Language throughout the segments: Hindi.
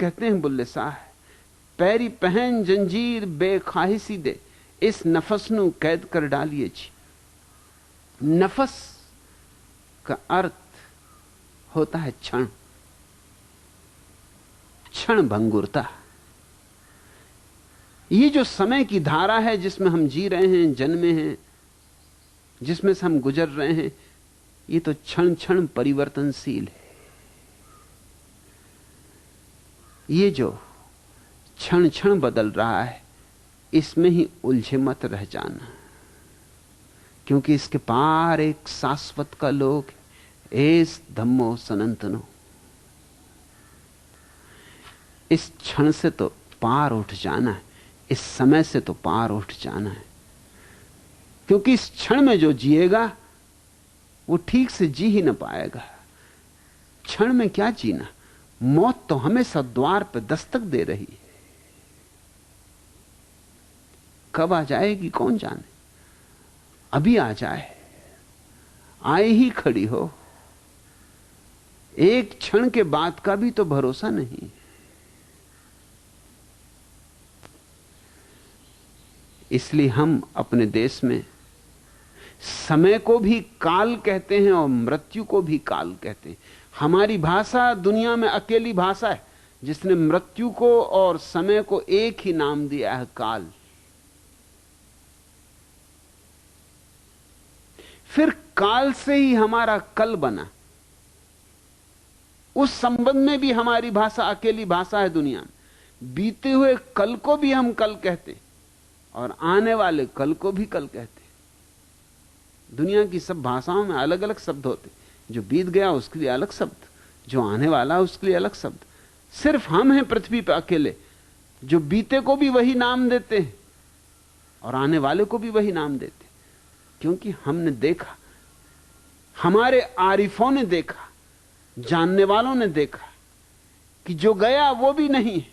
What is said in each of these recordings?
कहते हैं बुल्ले शाह, पैरी पहन जंजीर बेखाहिसी दे, इस नफस नु कैद कर डालिए छी। नफस का अर्थ होता है क्षण, क्षण भंगुरता। ये जो समय की धारा है जिसमें हम जी रहे हैं, जन्मे हैं, जिसमें से हम गुजर रहे हैं, ये तो क्षण क्षण परिवर्तनशील है। ये जो क्षण क्षण बदल रहा है, इसमें ही उलझे मत रह जाना, क्योंकि इसके पार एक शाश्वत का लोक है। एस धम्मो सनातनो। इस क्षण से तो पार उठ जाना है, इस समय से तो पार उठ जाना है, क्योंकि इस क्षण में जो जिएगा वो ठीक से जी ही ना पाएगा। क्षण में क्या जीना, मौत तो हमेशा द्वार पर दस्तक दे रही है। कब आ जाएगी कौन जाने, अभी आ जाए, आए ही खड़ी हो। एक क्षण के बाद का भी तो भरोसा नहीं। इसलिए हम अपने देश में समय को भी काल कहते हैं और मृत्यु को भी काल कहते हैं। हमारी भाषा दुनिया में अकेली भाषा है जिसने मृत्यु को और समय को एक ही नाम दिया है, काल। फिर काल से ही हमारा कल बना। उस संबंध में भी हमारी भाषा अकेली भाषा है दुनिया में। बीते हुए कल को भी हम कल कहते और आने वाले कल को भी कल कहते। दुनिया की सब भाषाओं में अलग अलग शब्द होते, जो बीत गया उसके लिए अलग शब्द, जो आने वाला उसके लिए अलग शब्द। सिर्फ हम हैं पृथ्वी पर अकेले जो बीते को भी वही नाम देते हैं और आने वाले को भी वही नाम देते, क्योंकि हमने देखा, हमारे आरिफों ने देखा, जानने वालों ने देखा कि जो गया वो भी नहीं है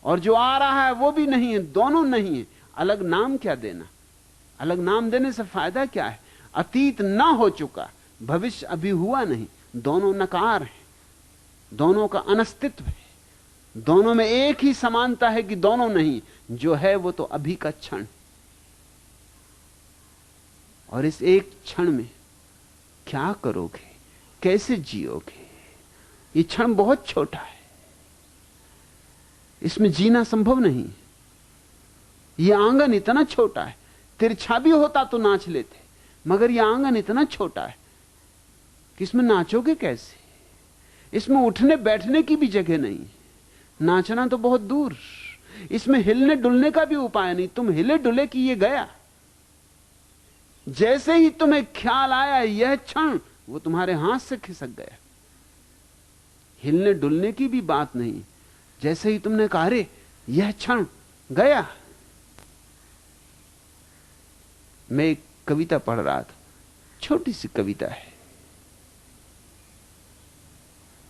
और जो आ रहा है वो भी नहीं है, दोनों नहीं है। अलग नाम क्या देना, अलग नाम देने से फायदा क्या है? अतीत ना हो चुका, भविष्य अभी हुआ नहीं, दोनों नकार हैं, दोनों का अनस्तित्व है, दोनों में एक ही समानता है कि दोनों नहीं, जो है वो तो अभी का क्षण। और इस एक क्षण में क्या करोगे, कैसे जियोगे? ये क्षण बहुत छोटा है, इसमें जीना संभव नहीं। यह आंगन इतना छोटा है, तिरछा भी होता तो नाच लेते, मगर यह आंगन इतना छोटा है कि इसमें नाचोगे कैसे? इसमें उठने बैठने की भी जगह नहीं, नाचना तो बहुत दूर। इसमें हिलने डुलने का भी उपाय नहीं, तुम हिले डुले कि ये गया। जैसे ही तुम्हें ख्याल आया यह क्षण, वो तुम्हारे हाथ से खिसक गया। हिलने डुलने की भी बात नहीं, जैसे ही तुमने कहा अरे यह क्षण गया। मैं एक कविता पढ़ रहा था, छोटी सी कविता है।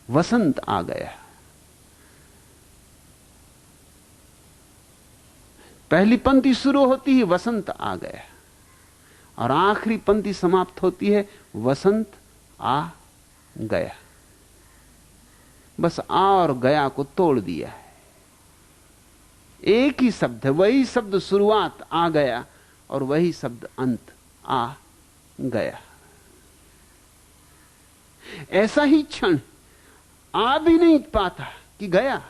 वसंत आ गया, पहली पंक्ति शुरू होती है वसंत आ गया और आखिरी पंक्ति समाप्त होती है वसंत आ गया। बस आ और गया को तोड़ दिया है। एक ही शब्द है, वही शब्द शुरुआत आ गया और वही शब्द अंत आ गया। ऐसा ही क्षण आ भी नहीं पाता कि गया,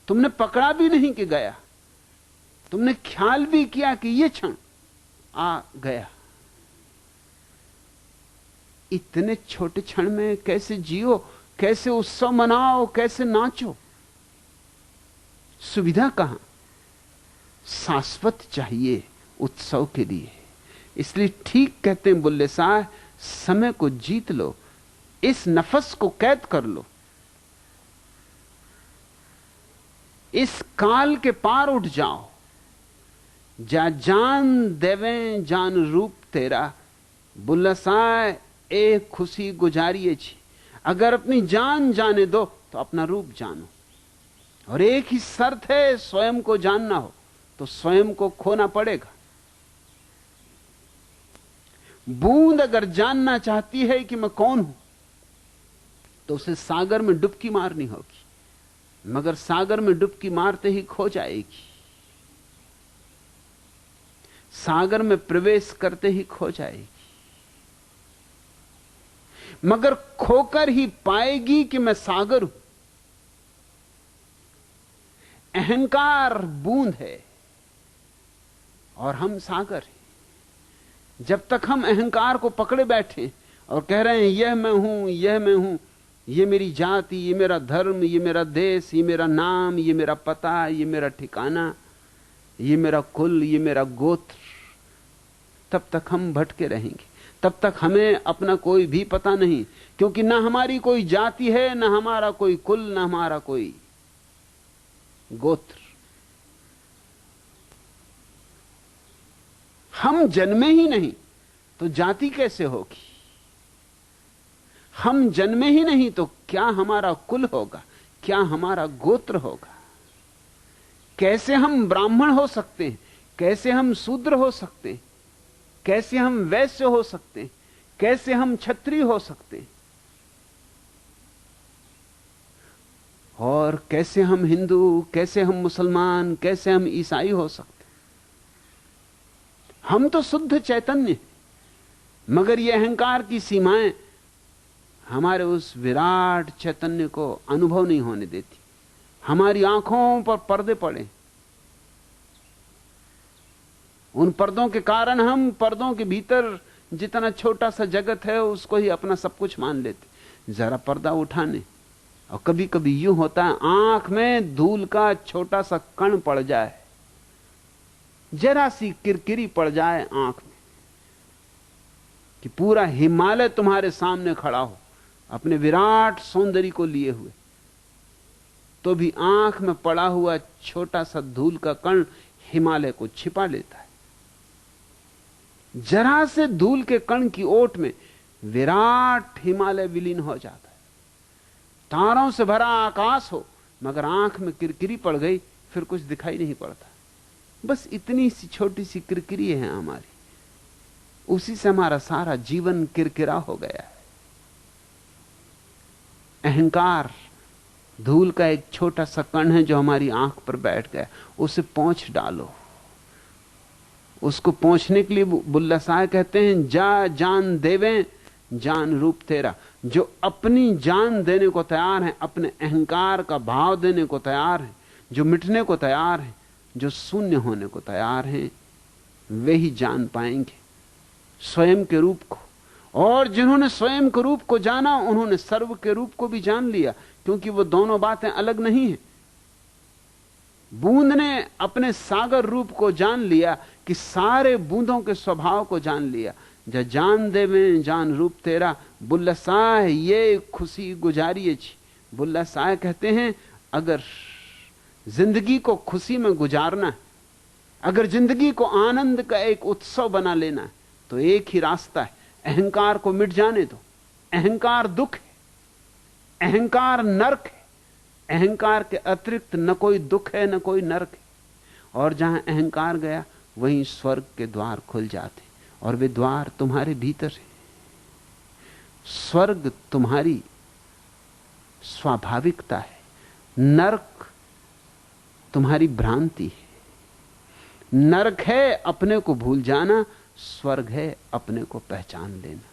तुमने पकड़ा भी नहीं कि गया, तुमने ख्याल भी किया कि यह क्षण आ गया। इतने छोटे क्षण में कैसे जियो, कैसे उत्सव मनाओ, कैसे नाचो? सुविधा कहां? शाश्वत चाहिए उत्सव के लिए। इसलिए ठीक कहते हैं बुल्ले शाह, समय को जीत लो, इस नफस को कैद कर लो, इस काल के पार उठ जाओ। जा जान देवें जान रूप तेरा, बुल्ले शाह एक खुशी गुजारिए छी। अगर अपनी जान जाने दो तो अपना रूप जानो, और एक ही शर्त है, स्वयं को जानना हो तो स्वयं को खोना पड़ेगा। बूंद अगर जानना चाहती है कि मैं कौन हूं तो उसे सागर में डुबकी मारनी होगी। मगर सागर में डुबकी मारते ही खो जाएगी, सागर में प्रवेश करते ही खो जाएगी, मगर खोकर ही पाएगी कि मैं सागर हूं। अहंकार बूंद है और हम सागर हैं। जब तक हम अहंकार को पकड़े बैठे और कह रहे हैं यह मैं हूं, यह मैं हूं, ये मेरी जाति, ये मेरा धर्म, ये मेरा देश, ये मेरा नाम, ये मेरा पता, ये मेरा ठिकाना, ये मेरा कुल, ये मेरा गोत्र, तब तक हम भटके रहेंगे। तब तक हमें अपना कोई भी पता नहीं, क्योंकि ना हमारी कोई जाति है, ना हमारा कोई कुल, ना हमारा कोई गोत्र। हम जन्मे ही नहीं तो जाति कैसे होगी? हम जन्मे ही नहीं तो क्या हमारा कुल होगा, क्या हमारा गोत्र होगा? कैसे हम ब्राह्मण हो सकते हैं, कैसे हम शूद्र हो सकते हैं, कैसे हम वैश्य हो सकते हैं, कैसे हम क्षत्रिय हो सकते हैं, और कैसे हम हिंदू, कैसे हम मुसलमान, कैसे हम ईसाई हो सकते? हम तो शुद्ध चैतन्य, मगर ये अहंकार की सीमाएं हमारे उस विराट चैतन्य को अनुभव नहीं होने देती। हमारी आंखों पर पर्दे पड़े, उन पर्दों के कारण हम पर्दों के भीतर जितना छोटा सा जगत है उसको ही अपना सब कुछ मान लेते। जरा पर्दा उठाने, और कभी कभी यूं होता है आंख में धूल का छोटा सा कण पड़ जाए, जरा सी किरकिरी पड़ जाए आंख में, कि पूरा हिमालय तुम्हारे सामने खड़ा हो अपने विराट सौंदर्य को लिए हुए, तो भी आंख में पड़ा हुआ छोटा सा धूल का कण हिमालय को छिपा लेता है। जरा से धूल के कण की ओट में विराट हिमालय विलीन हो जाता है। तारों से भरा आकाश हो, मगर आंख में किरकिरी पड़ गई, फिर कुछ दिखाई नहीं पड़ता। बस इतनी सी छोटी सी किरकिरी है हमारी, उसी से हमारा सारा जीवन किरकिरा हो गया है। अहंकार धूल का एक छोटा सा कण है जो हमारी आंख पर बैठ गया, उसे पोंछ डालो। उसको पोंछने के लिए बुल्ला शाह कहते हैं, जा जान देवें जान रूप तेरा। जो अपनी जान देने को तैयार है, अपने अहंकार का भाव देने को तैयार है, जो मिटने को तैयार है, जो शून्य होने को तैयार हैं, वे ही जान पाएंगे स्वयं के रूप को। और जिन्होंने स्वयं के रूप को जाना, उन्होंने सर्व के रूप को भी जान लिया, क्योंकि वो दोनों बातें अलग नहीं हैं। बूंद ने अपने सागर रूप को जान लिया कि सारे बूंदों के स्वभाव को जान लिया। जा जान देवें जान रूप तेरा, बुल्ला शाह ये खुशी गुजारिए छी। बुल्ला शाह कहते हैं, अगर जिंदगी को खुशी में गुजारना है, अगर जिंदगी को आनंद का एक उत्सव बना लेना है, तो एक ही रास्ता है, अहंकार को मिट जाने दो। अहंकार दुख है, अहंकार नरक है, अहंकार के अतिरिक्त न कोई दुख है न कोई नरक है। और जहां अहंकार गया वहीं स्वर्ग के द्वार खुल जाते, और वे द्वार तुम्हारे भीतर है। स्वर्ग तुम्हारी स्वाभाविकता है, नरक तुम्हारी भ्रांति है। नरक है अपने को भूल जाना, स्वर्ग है अपने को पहचान लेना।